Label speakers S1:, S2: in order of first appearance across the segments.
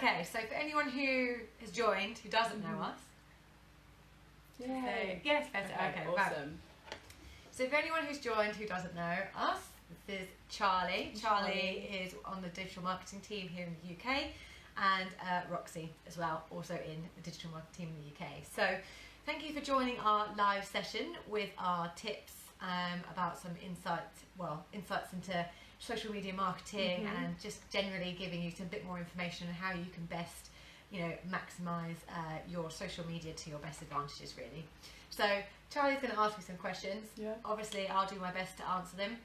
S1: Okay, so for anyone who has joined who doesn't know us,
S2: Yay.
S1: yes, better. Okay,
S2: awesome.
S1: right. So for anyone who's joined who doesn't know us, this is Charlie. Charlie is on the digital marketing team here in the UK, and Roxy as well, also in the digital marketing team in the UK. So thank you for joining our live session with our tips about some insights into social media marketing, and just generally giving you some bit more information on how you can best, maximise your social media to your best advantages, really. So Charlie's going to ask me some questions.
S2: Yeah.
S1: Obviously, I'll do my best to answer them.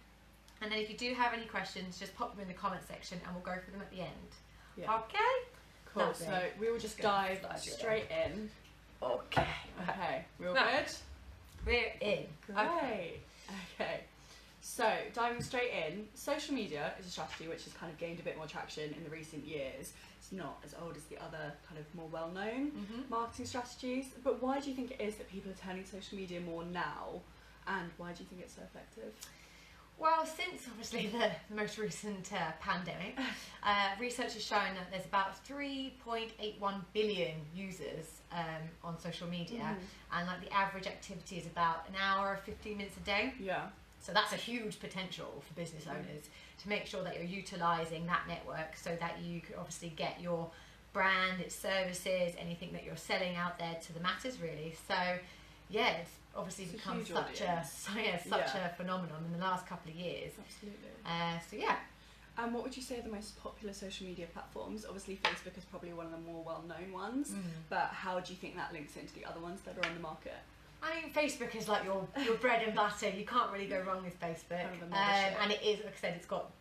S1: And then if you do have any questions, just pop them in the comment section and we'll go through them at the end.
S2: Yeah.
S1: Okay?
S2: Cool.
S1: Lovely.
S2: So we will just dive straight in.
S1: Okay.
S2: Okay. Real
S1: Right.
S2: good?
S1: We're in.
S2: Great. Okay. So diving straight in, social media is a strategy which has kind of gained a bit more traction in the recent years. It's not as old as the other kind of more well-known marketing strategies. But why do you think it is that people are turning to social media more now? And why do you think it's so effective?
S1: Well, since obviously the most recent pandemic, research has shown that there's about 3.81 billion users on social media, and like the average activity is about an hour, 15 minutes a day.
S2: Yeah.
S1: So that's a huge potential for business owners to make sure that you're utilising that network so that you could obviously get your brand, its services, anything that you're selling out there to the masses, really. So yeah, it's obviously become such a phenomenon in the last couple of years.
S2: Absolutely.
S1: So yeah.
S2: And what would you say are the most popular social media platforms? Obviously Facebook is probably one of the more well-known ones, but how do you think that links into the other ones that are on the market?
S1: I mean, Facebook is like your bread and butter. You can't really go wrong with Facebook. And it is, like I said, it's got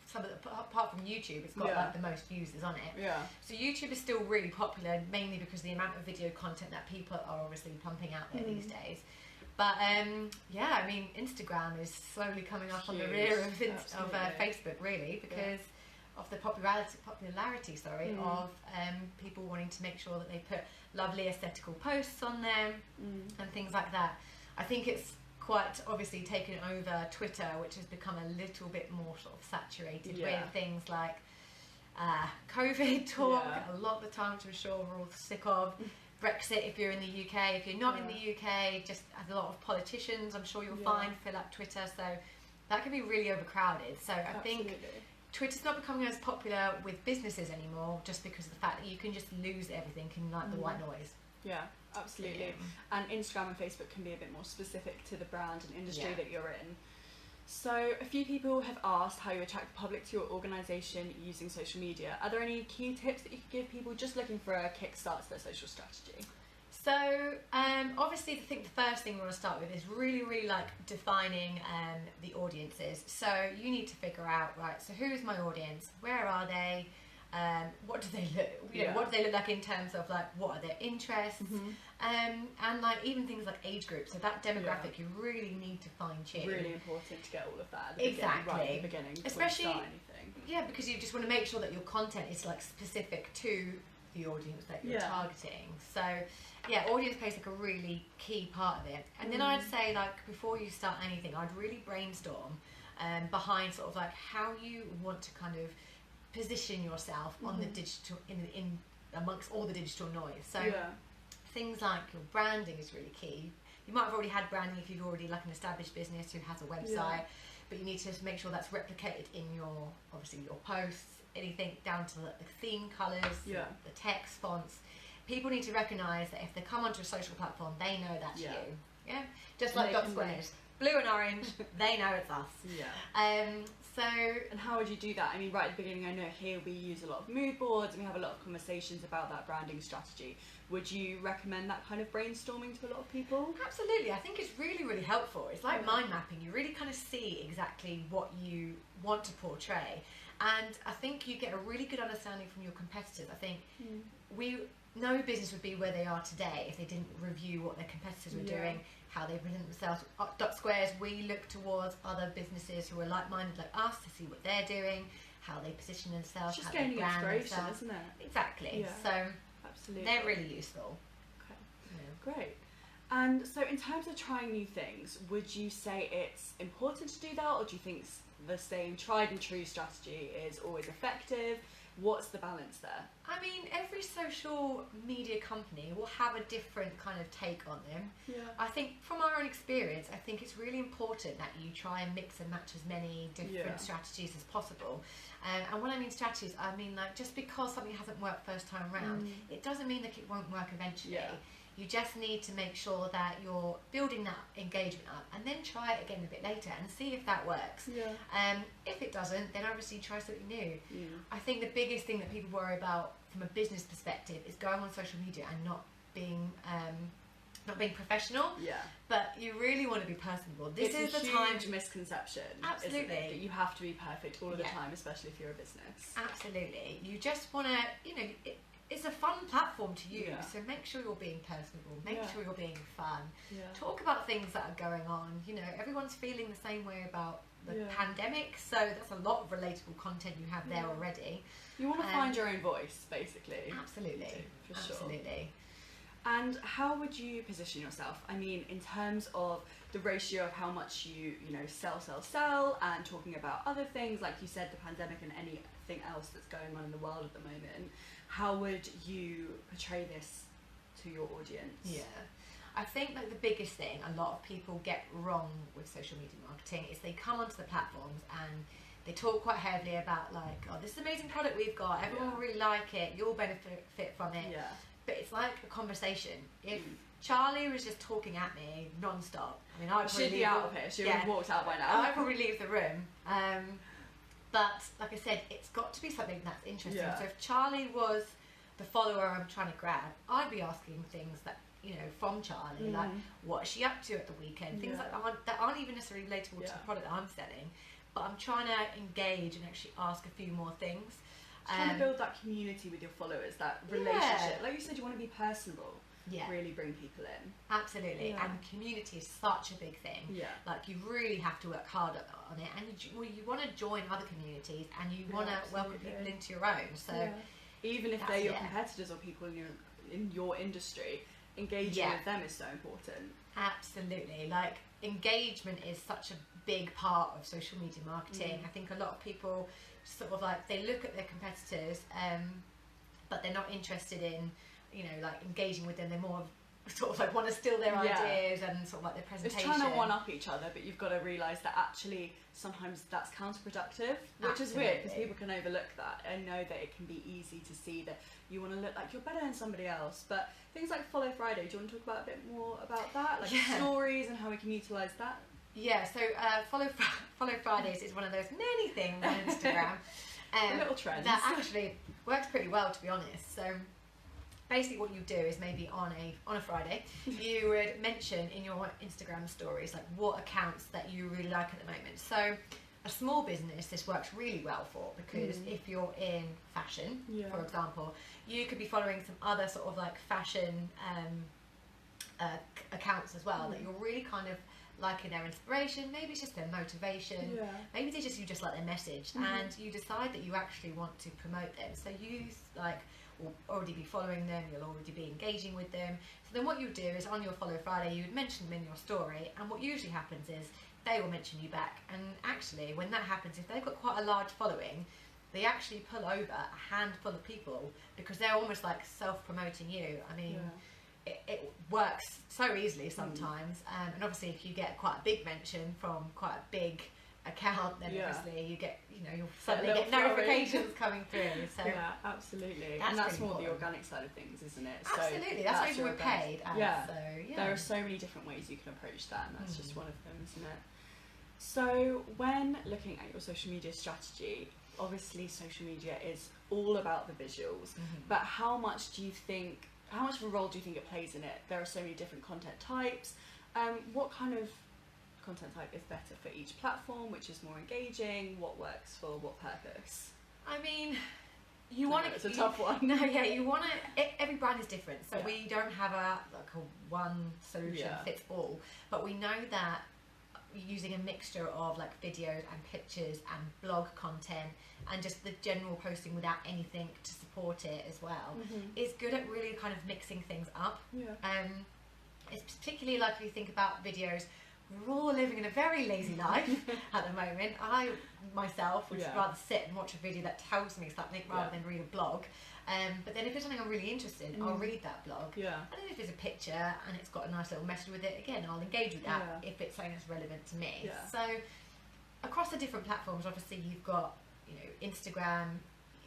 S1: some of the, apart from YouTube, it's got like the most users on it.
S2: Yeah.
S1: So YouTube is still really popular, mainly because of the amount of video content that people are obviously pumping out there these days. But yeah, I mean, Instagram is slowly coming up on the rear of Facebook, really, because of the popularity, of people wanting to make sure that they put lovely aesthetical posts on there and things like that. I think it's quite obviously taken over Twitter, which has become a little bit more sort of saturated with things like COVID talk a lot of the time, which I'm sure we're all sick of. Brexit, if you're in the UK. If you're not in the UK, just a lot of politicians, I'm sure you'll find, fill up Twitter. So that can be really overcrowded. So I think Twitter's not becoming as popular with businesses anymore, just because of the fact that you can just lose everything in like the white noise.
S2: Yeah, absolutely. And Instagram and Facebook can be a bit more specific to the brand and industry that you're in. So a few people have asked how you attract the public to your organisation using social media. Are there any key tips that you could give people just looking for a kickstart to their social strategy?
S1: So obviously I think the first thing we want to start with is really like defining the audiences. So you need to figure out, right, so who is my audience? Where are they? What do they look? What do they look like in terms of like what are their interests? And like even things like age groups. So that demographic you really need to fine tune.
S2: Really important to get all of that at the beginning, right at the beginning,
S1: especially
S2: before you start anything.
S1: Yeah, because you just want to make sure that your content is like specific to the audience that you're targeting. So yeah, audience plays like a really key part of it. And then I'd say, like, before you start anything, I'd really brainstorm behind sort of like how you want to kind of position yourself on the digital in amongst all the digital noise. So things like your branding is really key. You might have already had branding if you've already like an established business who has a website, but you need to make sure that's replicated in your posts, anything down to the theme colours, the text, fonts. People need to recognise that if they come onto a social platform, they know that's you. Yeah, just like Dotsquares, blue and orange, they know it's us. And
S2: how would you do that? I mean, right at the beginning, I know here we use a lot of mood boards and we have a lot of conversations about that branding strategy. Would you recommend that kind of brainstorming to a lot of people?
S1: Absolutely. I think it's really helpful. It's like mind mapping. You really kind of see exactly what you want to portray, and I think you get a really good understanding from your competitors. I think no business would be where they are today if they didn't review what their competitors were doing, how they present themselves. At Dotsquares, we look towards other businesses who are like-minded like us to see what they're doing, how they position themselves,
S2: just
S1: how they brand
S2: inspiration,
S1: themselves.
S2: Isn't it?
S1: Exactly. So
S2: absolutely,
S1: they're really useful.
S2: Okay, great. And so in terms of trying new things, would you say it's important to do that, or do you think the same tried and true strategy is always effective? What's the balance there?
S1: I mean, every social media company will have a different kind of take on them.
S2: Yeah.
S1: I think from our own experience, I think it's really important that you try and mix and match as many different strategies as possible. And when I mean strategies, I mean like just because something hasn't worked first time around, it doesn't mean that it won't work eventually.
S2: Yeah.
S1: You just need to make sure that you're building that engagement up and then try it again a bit later and see if that works.
S2: Yeah.
S1: If it doesn't, then obviously try something new.
S2: Yeah.
S1: I think the biggest thing that people worry about from a business perspective is going on social media and not being professional.
S2: Yeah.
S1: But you really want to be personable. This is
S2: it's
S1: the
S2: a
S1: time.
S2: huge misconception.
S1: Absolutely.
S2: Isn't it? That you have to be perfect all of the time, especially if you're a business.
S1: Absolutely. You just want to, it's a fun platform to use,
S2: Yeah.
S1: so make sure you're being personable, make sure you're being fun,
S2: Yeah.
S1: talk about things that are going on. Everyone's feeling the same way about the pandemic, so that's a lot of relatable content you have there already.
S2: You want to find your own voice, basically.
S1: Absolutely.
S2: For sure.
S1: Absolutely.
S2: And how would you position yourself? I mean, in terms of the ratio of how much you sell, and talking about other things, like you said, the pandemic and anything else that's going on in the world at the moment, how would you portray this to your audience?
S1: Yeah. I think that the biggest thing a lot of people get wrong with social media marketing is they come onto the platforms and they talk quite heavily about like, oh, this is an amazing product we've got, everyone will really like it, you'll benefit from it.
S2: Yeah.
S1: But it's like a conversation. If Charlie was just talking at me non-stop, I mean,
S2: she'd be out of here. She would have walked out by now.
S1: I'd probably leave the room. But like I said, it's got to be something that's interesting.
S2: Yeah.
S1: So if Charlie was the follower I'm trying to grab, I'd be asking things that, from Charlie, like what's she up to at the weekend, things like that aren't even necessarily relatable to the product that I'm selling, but I'm trying to engage and actually ask a few more things.
S2: Trying to build that community with your followers, that relationship. Like you said, you want to be personable. Really bring people in.
S1: Absolutely. And community is such a big thing. Like you really have to work hard on it, and you want to join other communities and you want to welcome people into your own. So
S2: even if they're your competitors or people in your industry, engaging with them is so important.
S1: Absolutely. Like engagement is such a big part of social media marketing. I think a lot of people sort of like they look at their competitors but they're not interested in like engaging with them. They're more sort of like want to steal their ideas and sort of like their presentation.
S2: It's trying to one up each other, but you've got to realise that actually sometimes that's counterproductive, which is weird because people can overlook that and know that it can be easy to see that you want to look like you're better than somebody else. But things like Follow Friday, do you want to talk about a bit more about that, like stories and how we can utilise that? Yeah, so
S1: Follow Fridays is one of those many things on Instagram
S2: little trends
S1: that actually works pretty well, to be honest. So basically what you do is maybe on a Friday you would mention in your Instagram stories like what accounts that you really like at the moment. So a small business this works really well for, because if you're in fashion, for example, you could be following some other sort of like fashion accounts as well that you're really kind of liking their inspiration, maybe it's just their motivation, maybe you just like their message, and you decide that you actually want to promote them. So you will already be following them, you'll already be engaging with them. So then what you do is on your Follow Friday you would mention them in your story, and what usually happens is they will mention you back. And actually when that happens, if they've got quite a large following, they actually pull over a handful of people because they're almost like self-promoting you. I mean, it works so easily sometimes, and obviously if you get quite a big mention from quite a big account, then obviously you get, you'll suddenly get notifications coming through. So
S2: absolutely, and that's really more the organic side of things, isn't it?
S1: Absolutely, that's what we're paid as. So,
S2: there are so many different ways you can approach that, and that's just one of them, isn't it? So when looking at your social media strategy, obviously social media is all about the visuals, but how much of a role do you think it plays in it? There are so many different content types. What kind of content type is better for each platform? Which is more engaging? What works for what purpose?
S1: I mean, you want to.
S2: It's a tough one.
S1: No, you want to. Every brand is different, so we don't have a one solution fits all. But we know that using a mixture of like videos and pictures and blog content and just the general posting without anything to support it as well is good at really kind of mixing things up. It's particularly like if you think about videos we're all living in a very lazy life at the moment. I myself would rather sit and watch a video that tells me something rather than read a blog. But then if it's something I'm really interested in, I'll read that blog. And then if there's a picture and it's got a nice little message with it, again, I'll engage with that if it's something that's relevant to me. So across the different platforms, obviously you've got, you know, Instagram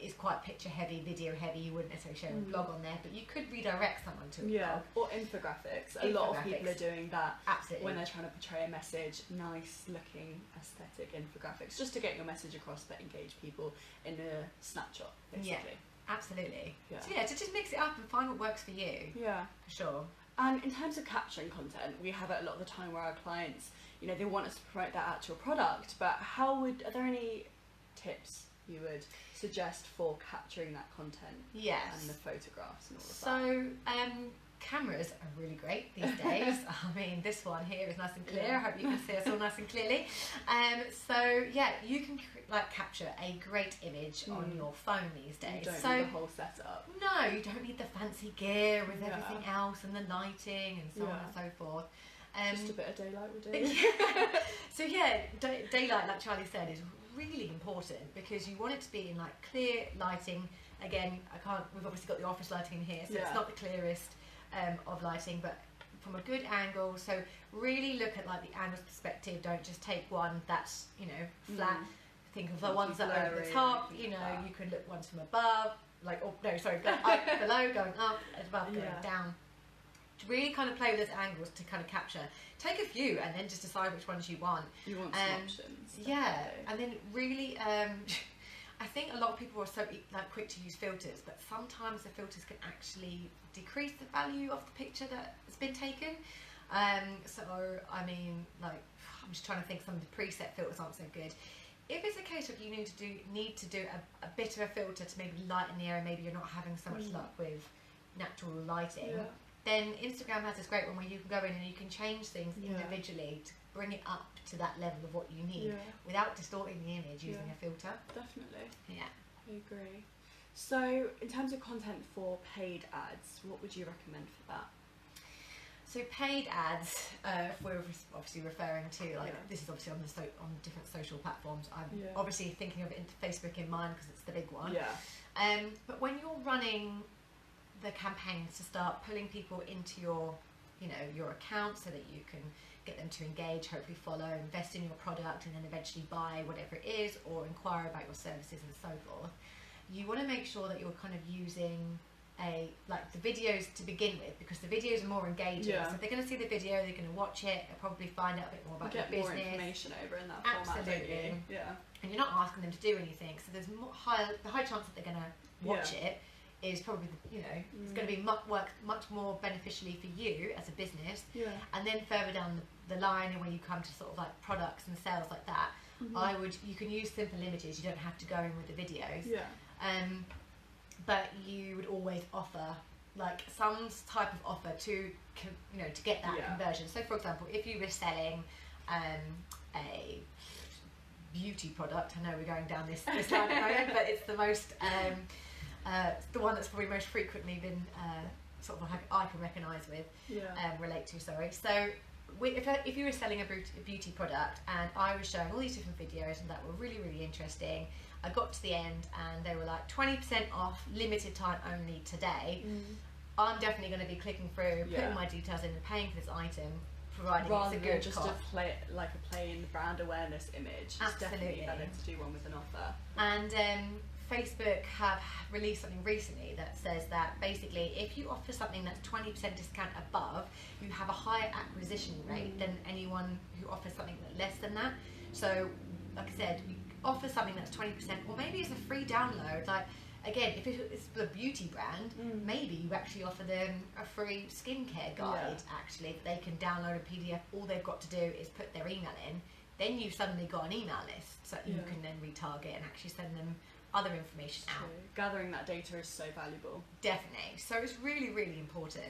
S1: is quite picture heavy, video heavy. You wouldn't necessarily share a blog on there, but you could redirect someone to a blog.
S2: Or infographics. A lot of people are doing that.
S1: Absolutely.
S2: When they're trying to portray a message, nice looking aesthetic infographics, just to get your message across but engage people in a snapshot, basically.
S1: Absolutely. So to just mix it up and find what works for you. For sure.
S2: And in terms of capturing content, we have it a lot of the time where our clients, you know, they want us to promote their actual product, but are there any tips you would suggest for capturing that content? And the photographs and all of that?
S1: So cameras are really great these days. I mean, this one here is nice and clear. I hope you can see us all nice and clearly. So you can capture a great image on your phone these days.
S2: You don't need the whole setup.
S1: No, you don't need the fancy gear with everything else and the lighting and so on and so forth.
S2: Just a bit of daylight will do.
S1: So daylight, like Charlie said, is really important because you want it to be in like clear lighting. Again, we've obviously got the office lighting in here, so it's not the clearest of lighting, but from a good angle. So really look at like the angles perspective. Don't just take one that's, you know, flat. Think of the ones that are over the top. You know, you could look ones from above, up, below, going up, above, going down. To really kind of play with those angles to kind of capture. Take a few and then just decide which ones you want.
S2: You want some options.
S1: And then really, I think a lot of people are so quick to use filters, but sometimes the filters can actually decrease the value of the picture that's been taken. So I mean, I'm just trying to think, some of the preset filters aren't so good. If it's a case of you need to do a bit of a filter to maybe lighten the area, maybe you're not having so much luck with natural lighting, then Instagram has this great one where you can go in and you can change things individually to bring it up to that level of what you need without distorting the image using a filter. Definitely.
S2: I agree. So in terms of content for paid ads, what would you recommend for that?
S1: So paid ads, if we're obviously referring to this is obviously on different social platforms. I'm obviously thinking of Facebook in mind because it's the big one. But when you're running the campaigns to start pulling people into your account so that you can get them to engage, hopefully follow, invest in your product, and then eventually buy whatever it is or inquire about your services and so forth, you want to make sure that you're kind of using the videos to begin with, because the videos are more engaging. So if they're going to see the video, they're going to watch it, they'll probably find out a bit more about your business.
S2: Get more information over in that format, don't you?
S1: And you're not asking them to do anything, so there's the high chance that they're going to watch it is probably, it's going to be much more beneficially for you as a business. And then further down the line, and when you come to sort of like products and sales like that, you can use simple images. You don't have to go in with the videos. But you would always offer some type of offer to get that conversion. So for example, if you were selling a beauty product, I know we're going down this line at the moment, but it's the most the one that's probably most frequently been sort of I can recognise with, relate to. Sorry. So if you were selling a beauty product and I was showing all these different videos and that were really, really interesting, I got to the end and they were like 20% off, limited time only today. I'm definitely going to be clicking through, putting my details in and paying for this item, providing
S2: rather
S1: it's a good
S2: just
S1: cost.
S2: a plain brand awareness image. It's definitely better to do one with an offer.
S1: And Facebook have released something recently that says that basically if you offer something that's 20% discount above, you have a higher acquisition rate than anyone who offers something less than that. So like I said, you offer something that's 20%, or maybe it's a free download. Again, if it's a beauty brand, maybe you actually offer them a free skincare guide actually that they can download a PDF. All they've got to do is put their email in, then you've suddenly got an email list so you can then retarget and actually send them other information out.
S2: Gathering that data is so valuable.
S1: Definitely. So it's really, really important.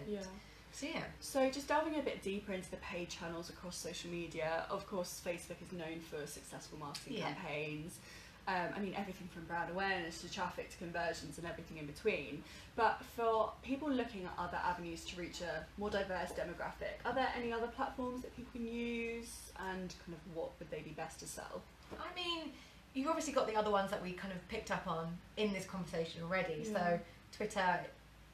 S1: So
S2: just delving a bit deeper into the paid channels across social media, of course Facebook is known for successful marketing campaigns. I mean, everything from brand awareness to traffic to conversions and everything in between. But for people looking at other avenues to reach a more diverse demographic, are there any other platforms that people can use, and kind of what would they be best to sell?
S1: I mean, you've obviously got the other ones that we kind of picked up on in this conversation already.
S2: Yeah.
S1: So Twitter,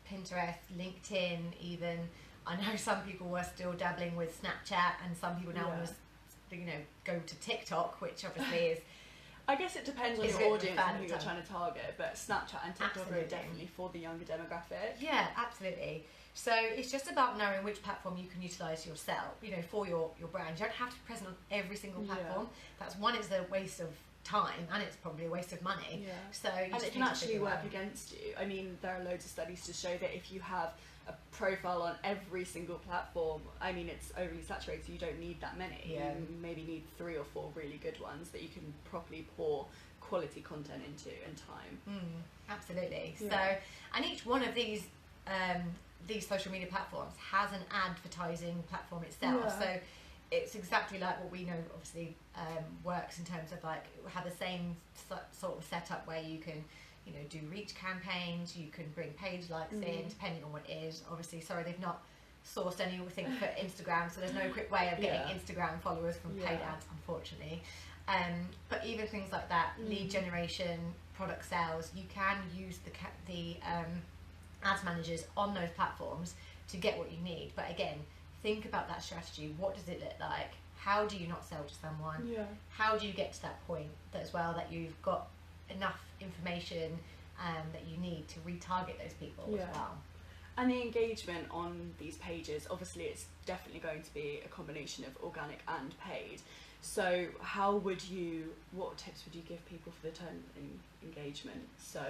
S1: Pinterest, LinkedIn even. I know some people were still dabbling with Snapchat, and some people now want to, you know, go to TikTok, which obviously is...
S2: I guess it depends on
S1: It's
S2: your
S1: a bit
S2: audience and who you're
S1: fun.
S2: trying to target, but Snapchat and TikTok
S1: Absolutely.
S2: are definitely for the younger demographic.
S1: Yeah, absolutely. So it's just about knowing which platform you can utilise yourself, you know, for your brand. You don't have to be present on every single platform. That's one, it's a waste of time, and it's probably a waste of money.
S2: Yeah.
S1: So you
S2: And
S1: just
S2: it can
S1: need to
S2: actually
S1: figure
S2: work
S1: out.
S2: against you. I mean, there are loads of studies to show that if you have a profile on every single platform, I mean, it's overly saturated, so you don't need that many.
S1: Yeah.
S2: You maybe need 3 or 4 really good ones that you can properly pour quality content into in time.
S1: Absolutely.
S2: Yeah.
S1: So, and each one of these social media platforms has an advertising platform itself.
S2: Yeah.
S1: So it's exactly like what we know obviously works in terms of like have the same sort of setup where you can, you know, do reach campaigns, you can bring page likes in depending on what it is. Obviously, sorry, they've not sourced anything for Instagram, so there's no quick way of getting Instagram followers from paid ads, unfortunately. But even things like that, lead generation, product sales, you can use the ads managers on those platforms to get what you need. But again, think about that strategy. What does it look like? How do you not sell to someone?
S2: Yeah.
S1: How do you get to that point as well that you've got enough information that you need to retarget those people as well?
S2: And the engagement on these pages, obviously it's definitely going to be a combination of organic and paid. So what tips would you give people for the turn in engagement? So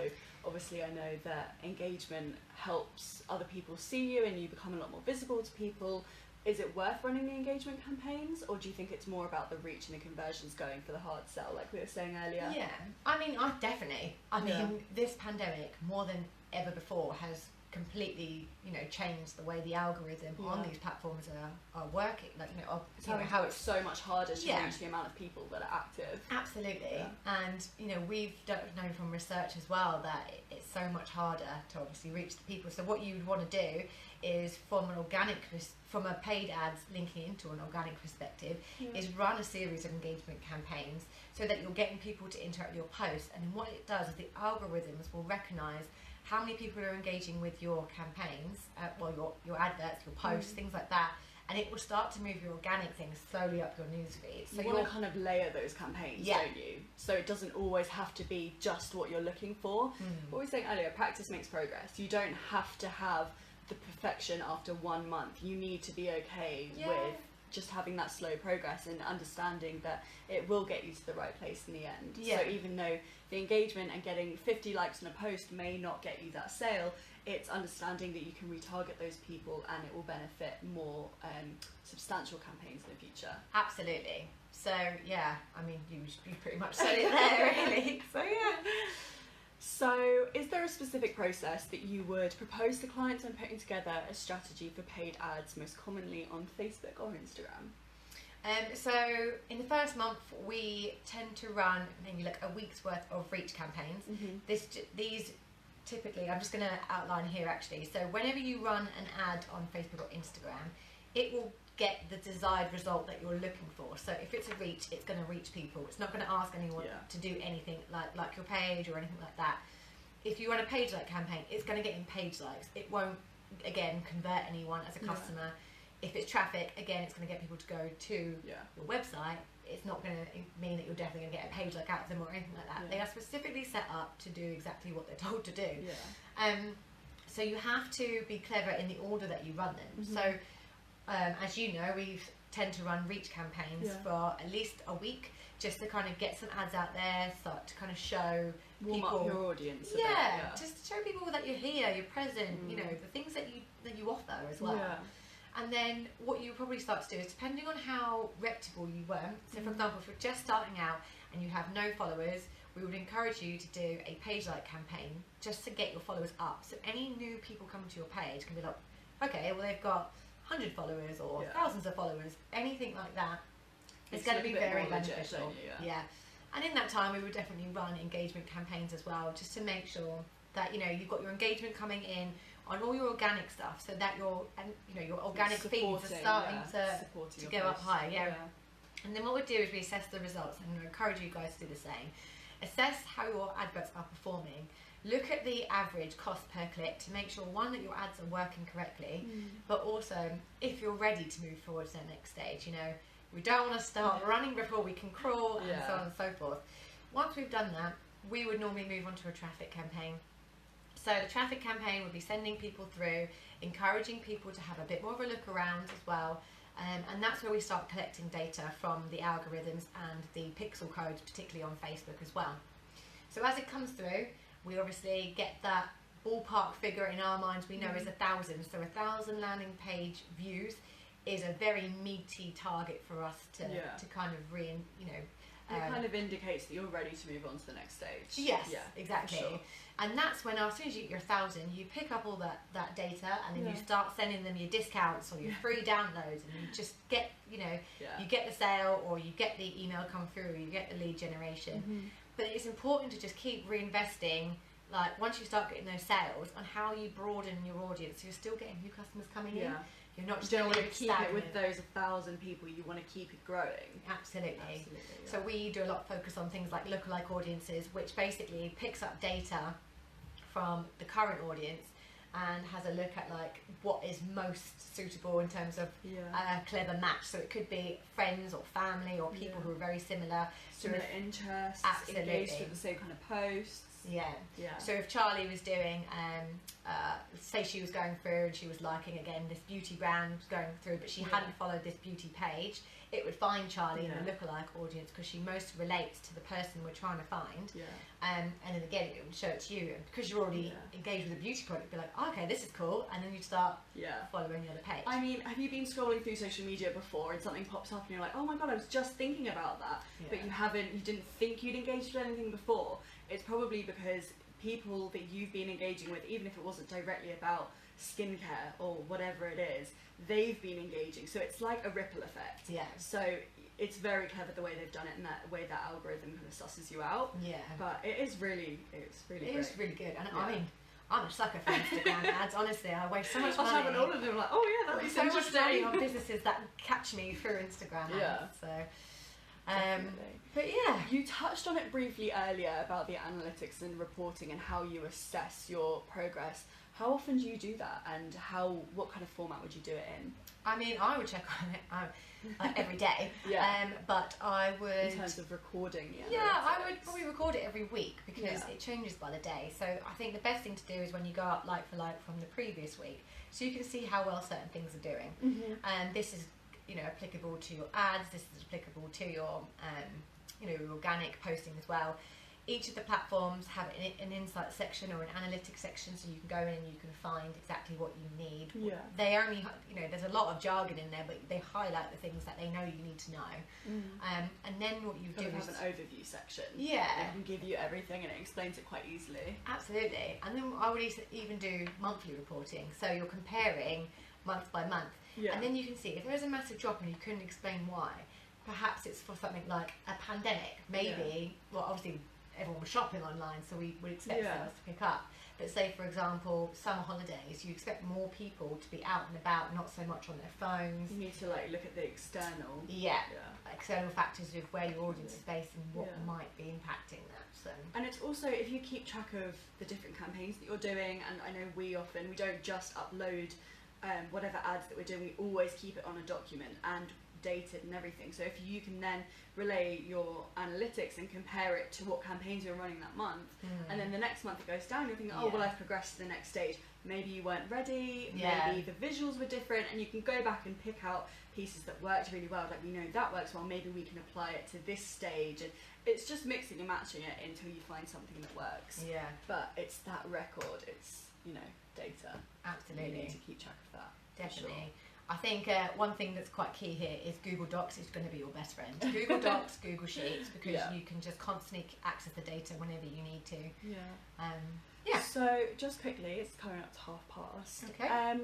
S2: obviously I know that engagement helps other people see you and you become a lot more visible to people. Is it worth running the engagement campaigns, or do you think it's more about the reach and the conversions going for the hard sell, like we were saying earlier?
S1: Yeah, I mean, I mean, this pandemic more than ever before has completely, you know, changed the way the algorithm on these platforms are working. Like, you know, how it's
S2: so much harder to reach the amount of people that are active.
S1: Absolutely, and you know, we've known from research as well that it's so much harder to obviously reach the people. So what you would want to do is from a paid ads linking into an organic perspective, is run a series of engagement campaigns so that you're getting people to interact with your posts. And then what it does is the algorithms will recognise how many people are engaging with your campaigns, your adverts, your posts, things like that, and it will start to move your organic things slowly up your newsfeed. So
S2: you want to kind of layer those campaigns, don't you? So it doesn't always have to be just what you're looking for. What we were saying earlier, practice makes progress. You don't have to have the perfection after 1 month. You need to be okay with just having that slow progress and understanding that it will get you to the right place in the end. So even though the engagement and getting 50 likes on a post may not get you that sale, it's understanding that you can retarget those people and it will benefit more substantial campaigns in the future.
S1: Absolutely. So yeah, I mean, you pretty much said it there, really. So yeah.
S2: So is there a specific process that you would propose to clients when putting together a strategy for paid ads, most commonly on Facebook or Instagram?
S1: So in the first month, we tend to run maybe like a week's worth of reach campaigns. These typically, I'm just going to outline here actually. So whenever you run an ad on Facebook or Instagram, it will get the desired result that you're looking for. So if it's a reach, it's going to reach people. It's not going to ask anyone to do anything like your page or anything like that. If you run a page like campaign, it's going to get in page likes. It won't, again, convert anyone as a customer. If it's traffic, again, it's going to get people to go to your website. It's not going to mean that you're definitely going to get a page like out of them or anything like that. They are specifically set up to do exactly what they're told to do. So you have to be clever in the order that you run them. So as you know, we tend to run reach campaigns for at least a week, just to kind of get some ads out there, start to kind of show
S2: warm
S1: people
S2: up your audience.
S1: Just to show people that you're here, you're present, you know, the things that you offer as well. And then what you probably start to do is, depending on how reputable you were, so for example, if you're just starting out and you have no followers, we would encourage you to do a page like campaign just to get your followers up. So any new people coming to your page can be like, okay, well, they've got 100 followers or thousands of followers, anything like that. It's going to be very beneficial. And in that time, we would definitely run engagement campaigns as well, just to make sure that, you know, you've got your engagement coming in on all your organic stuff, so that your organic feeds are starting to go up higher. Yeah. And then what we do is we assess the results, and we encourage you guys to do the same. Assess how your adverts are performing. Look at the average cost per click to make sure, one, that your ads are working correctly, but also if you're ready to move forward to the next stage. You know, we don't want to start running before we can crawl, and so on and so forth. Once we've done that, we would normally move on to a traffic campaign. So the traffic campaign would be sending people through, encouraging people to have a bit more of a look around as well. And that's where we start collecting data from the algorithms and the pixel codes, particularly on Facebook as well. So as it comes through, we obviously get that ballpark figure in our minds we know is 1,000. So 1,000 landing page views is a very meaty target for us to kind of it
S2: kind of indicates that you're ready to move on to the next stage.
S1: Yes, exactly. Sure. And that's when, as soon as you get your 1,000, you pick up all that data, and then you start sending them your discounts or your free downloads, and you just get, you get the sale, or you get the email come through, or you get the lead generation. But it's important to just keep reinvesting, like once you start getting those sales, on how you broaden your audience. So you're still getting new customers coming in. You're not just
S2: you don't want to keep it with those 1,000 people, you want to keep it growing.
S1: Absolutely. So we do a lot of focus on things like lookalike audiences, which basically picks up data from the current audience and has a look at like what is most suitable in terms of a clever match. So it could be friends or family or people who are very similar.
S2: Similar interests, engaged with the same kind of posts.
S1: So if Charlie was doing, say she was going through and she was liking, again, this beauty brand going through, but she hadn't followed this beauty page, it would find Charlie in the lookalike audience because she most relates to the person we're trying to find. And then again, it would show it to you, and because you're already engaged with a beauty product, you'd be like, oh, okay, this is cool, and then you'd start following the other page.
S2: I mean, have you been scrolling through social media before and something pops up and you're like, oh my god, I was just thinking about that, but you didn't think you'd engaged with anything before? It's probably because people that you've been engaging with, even if it wasn't directly about skincare or whatever it is, they've been engaging. So it's like a ripple effect. So it's very clever the way they've done it, and that way that algorithm kind of susses you out. But it's really great.
S1: It is really good. And I mean, I'm a sucker for Instagram ads. Honestly, I waste so much money.
S2: I was having all of them like, oh yeah, that'd be so
S1: much money on businesses that catch me through Instagram ads. So. But
S2: you touched on it briefly earlier about the analytics and reporting and how you assess your progress. How often do you do that, and what kind of format would you do it in?
S1: I mean, I would check on it like every day. But I would,
S2: in terms of recording.
S1: I would probably record it every week because it changes by the day. So I think the best thing to do is when you go up like for like from the previous week, so you can see how well certain things are doing. And this is, applicable to your ads. This is applicable to your, your organic posting as well. Each of the platforms have an insight section or an analytics section, so you can go in and you can find exactly what you need. They only, there's a lot of jargon in there, but they highlight the things that they know you need to know. And then what you do is
S2: have an overview section. It can give you everything, and it explains it quite easily.
S1: Absolutely. And then I would even do monthly reporting, so you're comparing month by month. And then you can see if there is a massive drop and you couldn't explain why. Perhaps it's for something like a pandemic. Maybe, well, obviously everyone was shopping online, so we would expect sales to pick up. But say, for example, summer holidays, you expect more people to be out and about, not so much on their phones.
S2: You need to look at the external.
S1: External factors of where your audience is based and what might be impacting that. So.
S2: And it's also, if you keep track of the different campaigns that you're doing, and I know we don't just upload whatever ads that we're doing, we always keep it on a document and dated and everything. So if you can then relay your analytics and compare it to what campaigns you're running that month, and then the next month it goes down, you're thinking, oh well, I've progressed to the next stage. Maybe you weren't ready, maybe the visuals were different, and you can go back and pick out pieces that worked really well, like we know that works well, maybe we can apply it to this stage. And it's just mixing and matching it until you find something that works. But it's that record, it's data.
S1: Absolutely.
S2: You need to keep track of that.
S1: Definitely. Sure. I think one thing that's quite key here is Google Docs is going to be your best friend. Google Docs, Google Sheets, because you can just constantly access the data whenever you need to.
S2: So just quickly, it's coming up to past.
S1: Okay.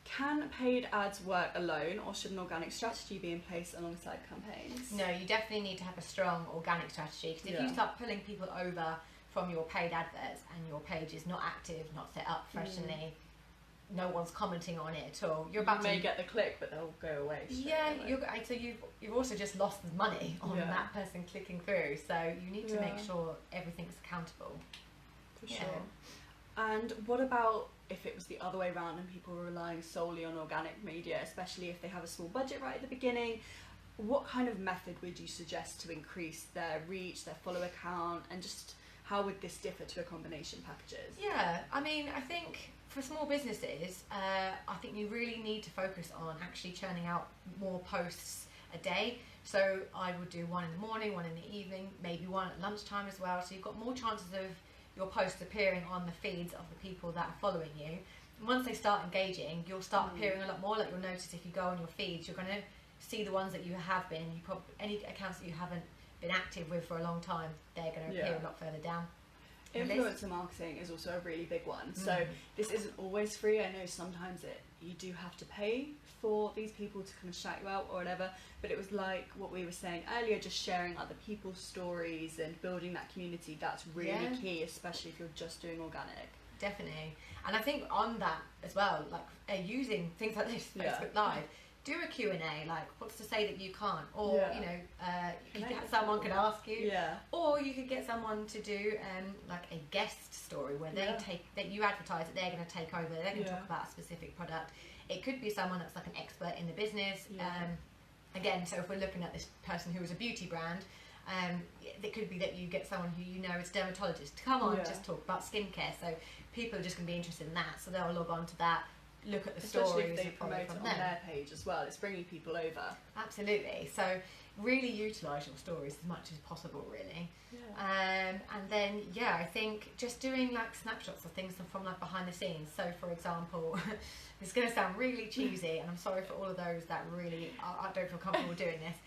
S2: Can paid ads work alone, or should an organic strategy be in place alongside campaigns?
S1: No, you definitely need to have a strong organic strategy, because if you start pulling people over from your paid adverts and your page is not active, not set up professionally, no one's commenting on it at all, you're about
S2: you may get the click, but they'll go away.
S1: So you've also just lost the money on that person clicking through. So you need to make sure everything's accountable.
S2: For sure. And what about if it was the other way around and people were relying solely on organic media, especially if they have a small budget right at the beginning? What kind of method would you suggest to increase their reach, their follower count, and just how would this differ to a combination packages?
S1: Yeah, I mean, I think for small businesses, I think you really need to focus on actually churning out more posts a day. So I would do one in the morning, one in the evening, maybe one at lunchtime as well. So you've got more chances of your posts appearing on the feeds of the people that are following you. And once they start engaging, you'll start appearing a lot more. Like, you'll notice if you go on your feeds, you're going to see the ones that you have been. You probably, any accounts that you haven't been active with for a long time, they're going to appear a lot further down.
S2: Influencer marketing is also a really big one. So this isn't always free. I know sometimes you do have to pay for these people to kind of shout you out or whatever, but it was like what we were saying earlier, just sharing other people's stories and building that community. That's really key, especially if you're just doing organic.
S1: Definitely. And I think on that as well, like using things like this, Facebook Live, do a Q&A, like what's to say that you can't, or you could get someone could ask you, or you could get someone to do like a guest story where they that you advertise that they're going to take over, they're going to talk about a specific product. It could be someone that's like an expert in the business. Again, so if we're looking at this person who is a beauty brand, it could be that you get someone who you know is a dermatologist to come on and just talk about skincare. So people are just going to be interested in that, so they'll log on to that, look at the
S2: Especially
S1: stories,
S2: if they promote it on their page as well. It's bringing people over.
S1: Absolutely. So really utilise your stories as much as possible, really. And then I think just doing like snapshots of things from like behind the scenes. So for example, it's going to sound really cheesy, and I'm sorry for all of those that really I don't feel comfortable doing this,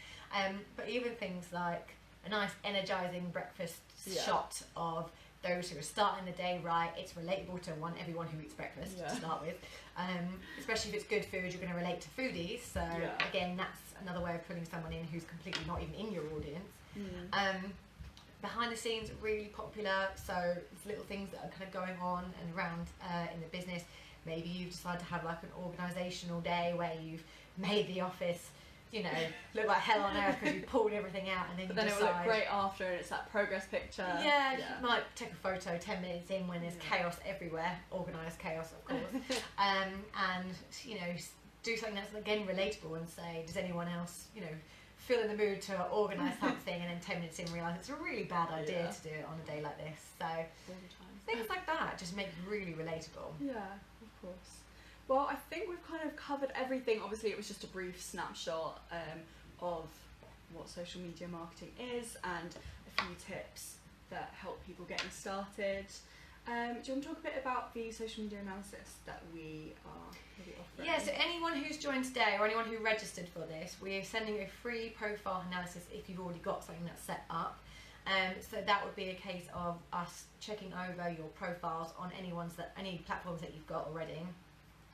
S1: but even things like a nice energizing breakfast shot of those who are starting the day right. It's relatable to everyone who eats breakfast to start with, especially if it's good food. You're going to relate to foodies, so again, that's another way of pulling someone in who's completely not even in your audience. Behind the scenes, really popular, so it's little things that are kind of going on and around in the business. Maybe you've decided to have like an organisational day where you've made the office, look like hell on earth because you pulled everything out, and then
S2: it will look great after, and it's that progress picture.
S1: You might take a photo 10 minutes in when there's chaos everywhere, organised chaos of course, and do something that's again relatable and say, does anyone else feel in the mood to organise something, and then 10 minutes in realise it's a really bad idea to do it on a day like this. So things like that just make it really relatable.
S2: Yeah, of course. Well, I think we've kind of covered everything. Obviously, it was just a brief snapshot of what social media marketing is and a few tips that help people getting started. Do you want to talk a bit about the social media analysis that we are offering?
S1: Yeah, so anyone who's joined today or anyone who registered for this, we're sending a free profile analysis if you've already got something that's set up. So that would be a case of us checking over your profiles on any platforms that you've got already.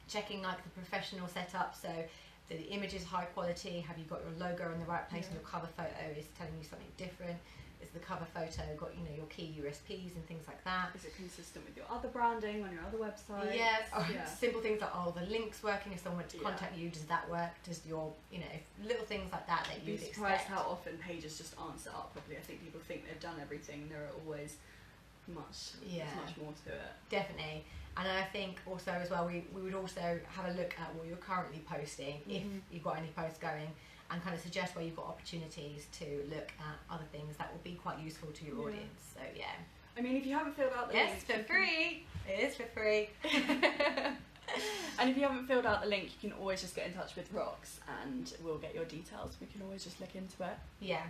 S1: Checking like the professional setup, so the image is high quality, have you got your logo in the right place, and your cover photo is telling you something different. Is the cover photo got your key USPs and things like that?
S2: Is it consistent with your other branding on your other website?
S1: Yes. Simple things like the link's working. If someone went to contact you, does that work? Does your little things like that you'd expect.
S2: Surprised how often pages just aren't set up properly. I think people think they've done everything. There are always much more to it.
S1: Definitely. And I think also as well, we would also have a look at what you're currently posting, if you've got any posts going, and kind of suggest where you've got opportunities to look at other things that will be quite useful to your audience. So
S2: I mean, if you haven't filled out the link,
S1: for free. It is for free.
S2: And if you haven't filled out the link, you can always just get in touch with Rox and we'll get your details. We can always just look into it.
S1: Yeah.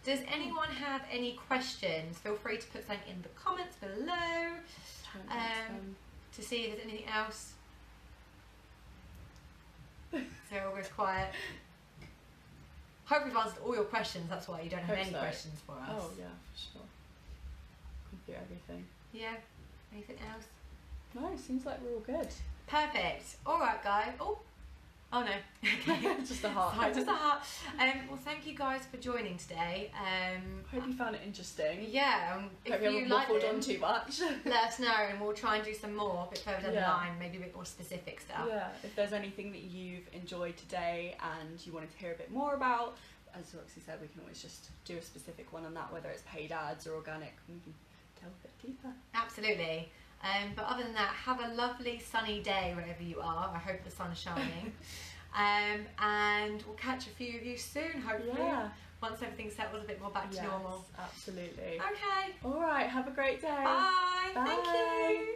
S1: Does anyone have any questions? Feel free to put something in the comments below. To see if there's anything else. They're always quiet. Hope we've answered all your questions. That's why you don't have any questions for us.
S2: Oh yeah, for sure. Complete everything.
S1: Yeah. Anything else?
S2: No, it seems like we're all good.
S1: Perfect. All right, guys. Oh no. Okay.
S2: Just a heart.
S1: Sorry, just a heart. Well, thank you guys for joining today.
S2: Hope you found it interesting.
S1: Yeah. If
S2: Hope
S1: you
S2: haven't
S1: liked
S2: waffled
S1: it,
S2: on too much.
S1: let us know, and we'll try and do some more a bit further down the
S2: Yeah.
S1: line, maybe a bit more specific stuff.
S2: Yeah, if there's anything that you've enjoyed today and you wanted to hear a bit more about, as Roxy said, we can always just do a specific one on that, whether it's paid ads or organic, we can delve a bit deeper.
S1: Absolutely. But other than that, have a lovely sunny day wherever you are. I hope the sun's shining. And we'll catch a few of you soon, hopefully.
S2: Yeah.
S1: Once everything settles a bit more back to normal.
S2: Absolutely.
S1: Okay.
S2: All right, have a great day.
S1: Bye.
S2: Bye.
S1: Thank you.